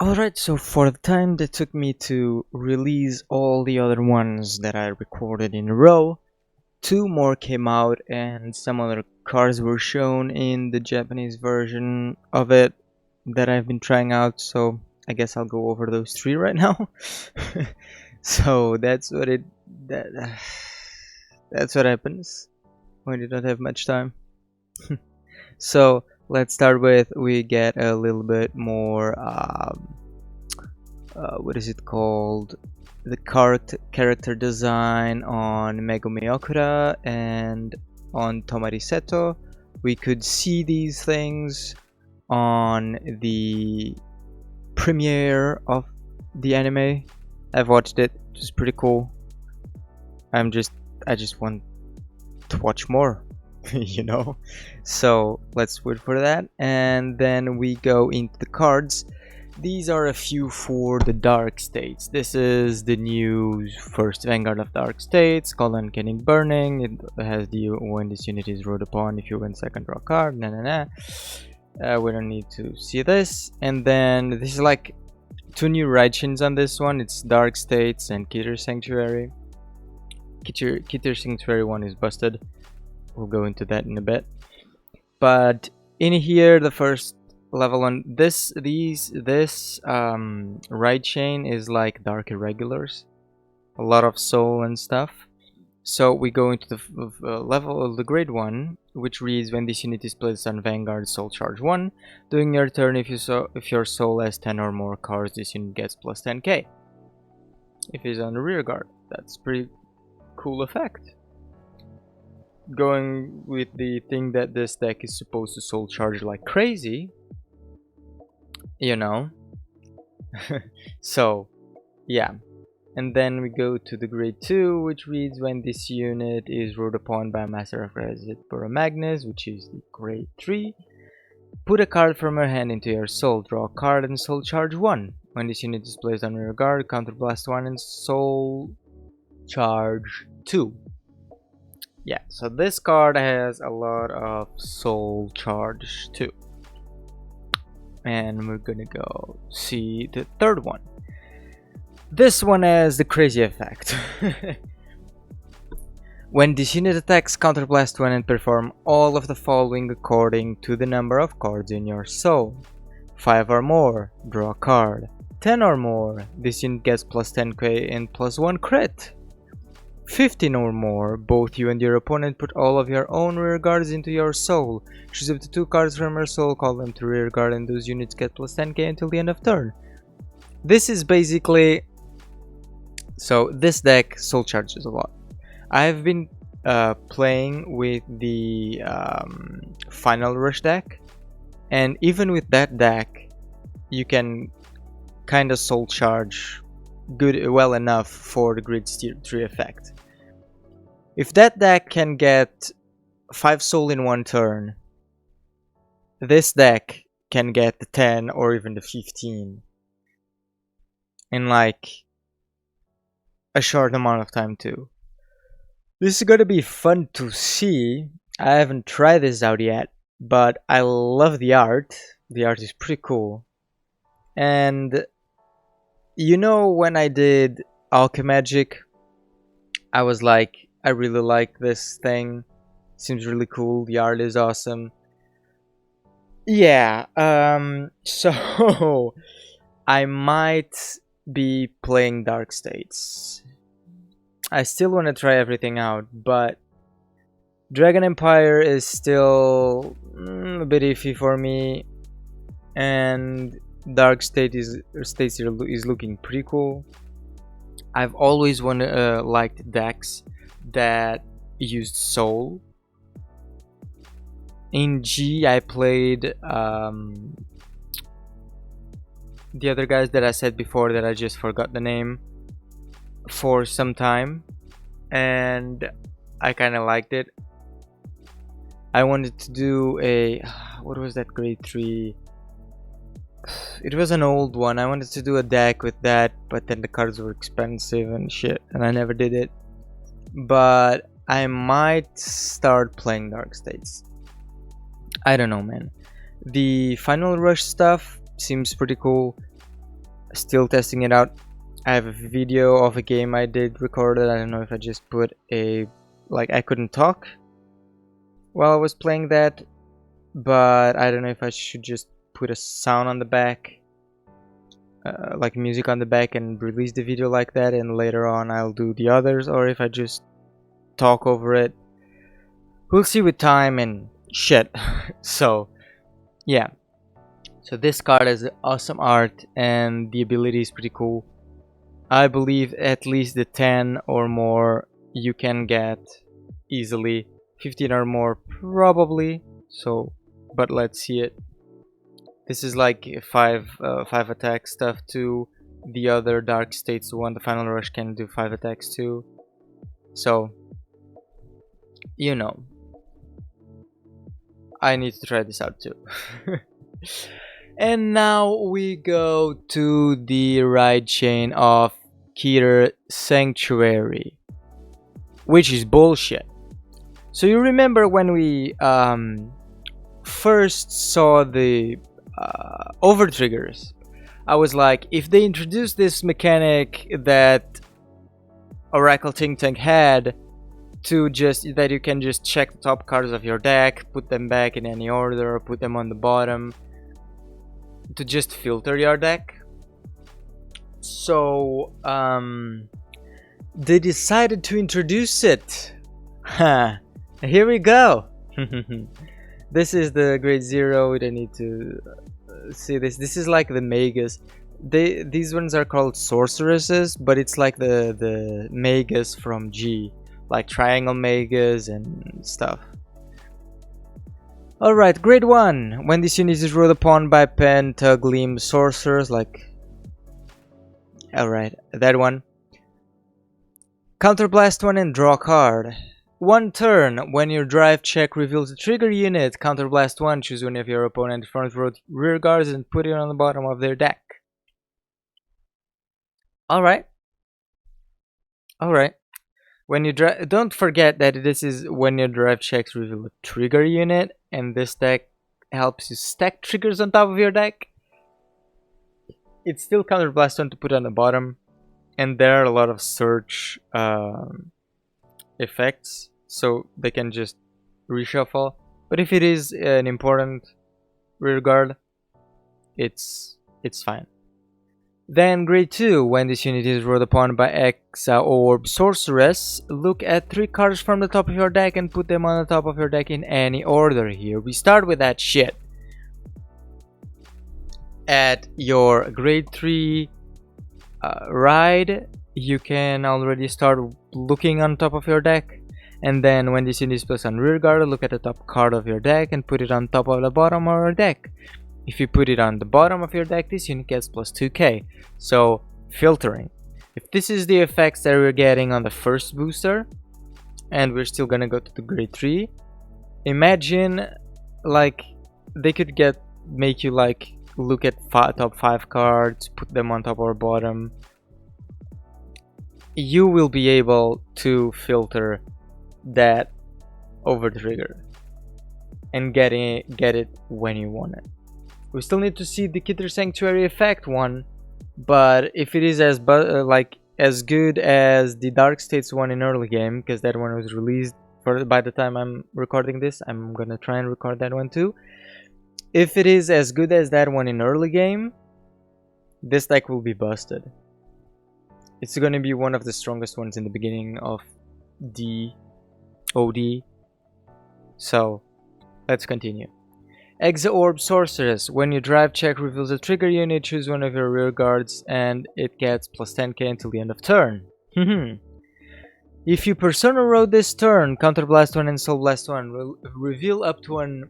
Alright, so for the time that took me to release all the other ones that I recorded in a row, two more came out and some other cards were shown in the Japanese version of it that I've been trying out, so I guess I'll go over those three right now. So that that's what happens when you don't have much time. So let's start with we get a little bit more what is it called, the character design on Megumi Okura and on Tomari Seto. We could see these things on the premiere of the anime. I've watched it, it's pretty cool. I just want to watch more. You know, so let's wait for that, and then we go into the cards. These are a few for the Dark States. This is the new first Vanguard of Dark States, called Uncanny Burning. It has the when this unit is ruled upon, if you win second, draw a card. We don't need to see this. And then this is like two new Raijins on this one. It's Dark States and Kitter Sanctuary. Kitter Sanctuary one is busted. We'll go into that in a bit. But in here, the first level on this right chain is like Dark Irregulars, a lot of soul and stuff. So we go into the level of the grade 1, which reads: when this unit is placed on Vanguard, soul charge 1. During your turn, if your soul has 10 or more cards, this unit gets plus 10k. If it's on the rear guard, that's pretty cool effect. Going with the thing that this deck is supposed to soul charge like crazy, you know. So yeah, and then we go to the grade 2, which reads: when this unit is ruled upon by a master of resident Baromagnes, which is the grade 3, put a card from your hand into your soul, draw a card and soul charge 1. When this unit is placed on your guard, counterblast 1 and soul charge 2. Yeah, so this card has a lot of soul charge too. And we're gonna go see the third one. This one has the crazy effect. When this unit attacks, counterblast 1 and perform all of the following according to the number of cards in your soul. 5 or more, draw a card. 10 or more, this unit gets plus 10k and plus 1 crit. 15 or more, both you and your opponent put all of your own rear guards into your soul. Choose up to 2 cards from your soul, call them to rear guard, and those units get plus 10k until the end of turn. This is basically... so this deck soul charges a lot. I've been playing with the Final Rush deck, and even with that deck you can kind of soul charge well enough for the grid 3 effect. If that deck can get 5 soul in one turn, this deck can get the 10 or even the 15 in like a short amount of time too. This is gonna be fun to see. I haven't tried this out yet, but I love the art. The art is pretty cool. And you know, when I did Alchemagic, I was like, I really like this thing. Seems really cool. The art is awesome. Yeah, so I might be playing Dark States. I still want to try everything out, but Dragon Empire is still a bit iffy for me, and Dark State is looking pretty cool. I've always liked decks that used soul. In G, I played the other guys that I said before that I just forgot the name for some time, and I kind of liked it. I wanted to do a... what was that grade 3? It was an old one. I wanted to do a deck with that, but then the cards were expensive and shit, and I never did it. But I might start playing Dark States. I don't know, man. The Final Rush stuff seems pretty cool. Still testing it out. I have a video of a game I did record it. I don't know if I just put a, like, I couldn't talk while I was playing that, but I don't know if I should just put a sound on the back, like music on the back, and release the video like that, and later on I'll do the others, or if I just talk over it. We'll see with time and shit. So yeah, so this card has awesome art and the ability is pretty cool. I believe at least the 10 or more you can get easily, 15 or more probably, so but let's see it. This is like 5 attack stuff too. The other Dark States one, the Final Rush, can do 5 attacks too, so you know, I need to try this out too. And now we go to the right chain of Keter Sanctuary, which is bullshit. So you remember when we first saw the over triggers, I was like, if they introduce this mechanic that Oracle Think Tank had, to just that you can just check the top cards of your deck, put them back in any order, put them on the bottom, to just filter your deck. So they decided to introduce it. Here we go. This is the grade 0. We don't need to see this. This is like the Magus. These ones are called Sorceresses, but it's like the Magus from G, like Triangle Magus and stuff. Alright, grade 1. When this unit is ruled upon by Pentagleam Sorcerers, like... Alright, that one. Counterblast 1 and draw a card. 1 turn, when your drive check reveals a trigger unit, Counterblast 1, choose one of your opponent's front row rear guards and put it on the bottom of their deck. Alright. Alright. When you drive, don't forget that this is when your drive checks reveal a trigger unit, and this deck helps you stack triggers on top of your deck. It's still Counterblast 1 to put on the bottom, and there are a lot of search effects, so they can just reshuffle. But if it is an important rear guard, it's fine. Then grade 2, when this unit is ruled upon by Exa Orb Sorceress, look at 3 cards from the top of your deck and put them on the top of your deck in any order. Here we start with that shit. At your grade 3 ride, you can already start looking on top of your deck, and then when this unit is placed on rear guard, look at the top card of your deck and put it on top of the bottom of your deck. If you put it on the bottom of your deck, this unit gets plus 2k. So, filtering. If this is the effects that we're getting on the first booster, and we're still gonna go to the grade 3, imagine, like, they could make you, like, look at top 5 cards, put them on top or bottom. You will be able to filter that over trigger and get it when you want it. We still need to see the Keter Sanctuary effect one, but if it is as good as the Dark States one in early game, because that one was released by the time I'm recording this, I'm gonna try and record that one too. If it is as good as that one in early game, this deck will be busted. It's gonna be one of the strongest ones in the beginning of the OD. So let's continue. Exa Orb Sorceress. When your drive check reveals a trigger unit, choose one of your rear guards and it gets plus 10k until the end of turn. If you Persona Road this turn, Counterblast 1 and Soul Blast 1 will reveal up to an...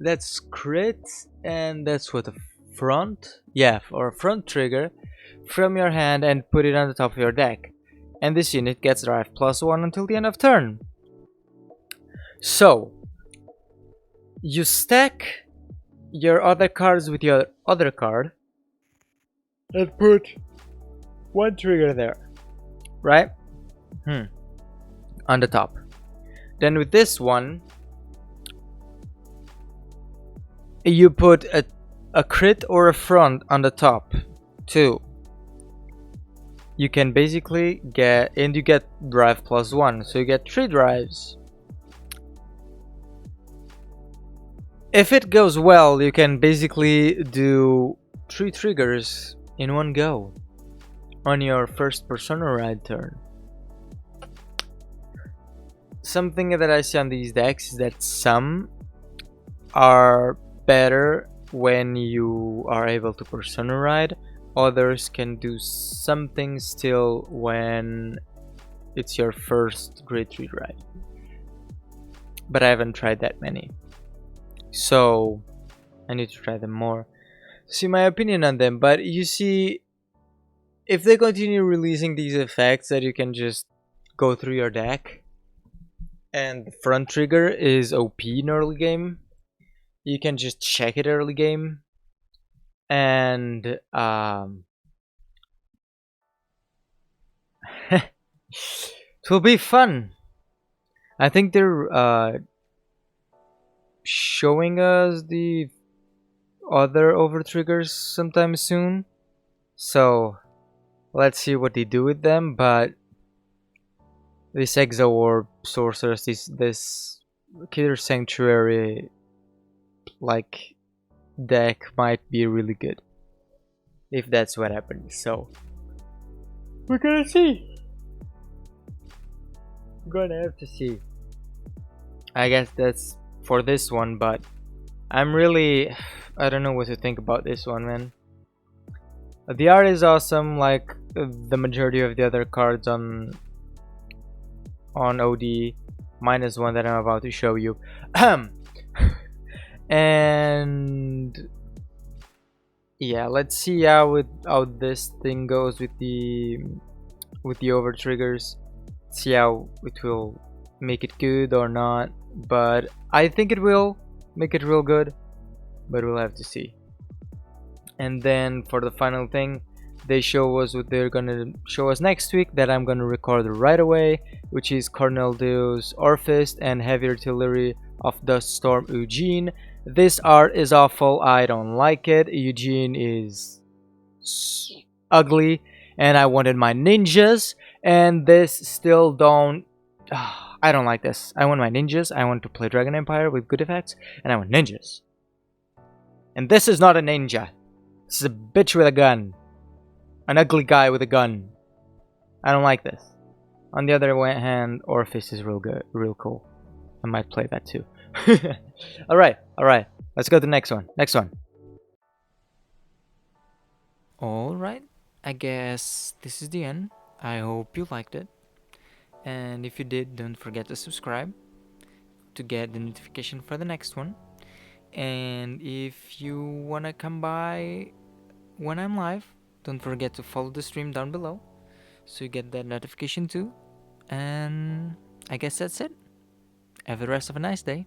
That's crit, and that's what, a front? Yeah, or a front trigger from your hand and put it on the top of your deck. And this unit gets drive plus 1 until the end of turn. So, you stack your other cards with your other card and put 1 trigger there, right? On the top. Then with this one, you put a crit or a front on the top 2. You can basically get, and you get drive plus 1, so you get 3 drives. If it goes well, you can basically do 3 triggers in one go on your first persona ride turn. Something that I see on these decks is that some are better when you are able to persona ride, others can do something still when it's your first grade 3 ride, but I haven't tried that many, so I need to try them more to see my opinion on them. But you see, if they continue releasing these effects that you can just go through your deck, and the front trigger is OP in early game, you can just check it early game, and it will be fun. I think they're showing us the other over triggers sometime soon, so let's see what they do with them. But this Exo Orb Sorceress, this Killer Sanctuary like deck might be really good if that's what happens, so we're gonna see. We're gonna have to see. I guess that's for this one, but I'm really, I don't know what to think about this one, man. The art is awesome, like the majority of the other cards on OD, minus one that I'm about to show you. And yeah, let's see how this thing goes with the over triggers. See how it will make it good or not, but I think it will make it real good, but we'll have to see. And then for the final thing, they show us what they're gonna show us next week that I'm gonna record right away, which is Cornelio's Orphist and Heavy Artillery of Dust Storm Eugene. This art is awful, I don't like it. Eugene is ugly, and I wanted my ninjas, and this still don't. I don't like this. I want my ninjas. I want to play Dragon Empire with good effects, and I want ninjas. And this is not a ninja. This is a bitch with a gun. An ugly guy with a gun. I don't like this. On the other hand, Orphist is real good, real cool. I might play that too. Alright. Let's go to the next one. Alright, I guess this is the end. I hope you liked it. And if you did, don't forget to subscribe to get the notification for the next one. And if you wanna come by when I'm live, don't forget to follow the stream down below so you get that notification too. And I guess that's it. Have the rest of a nice day.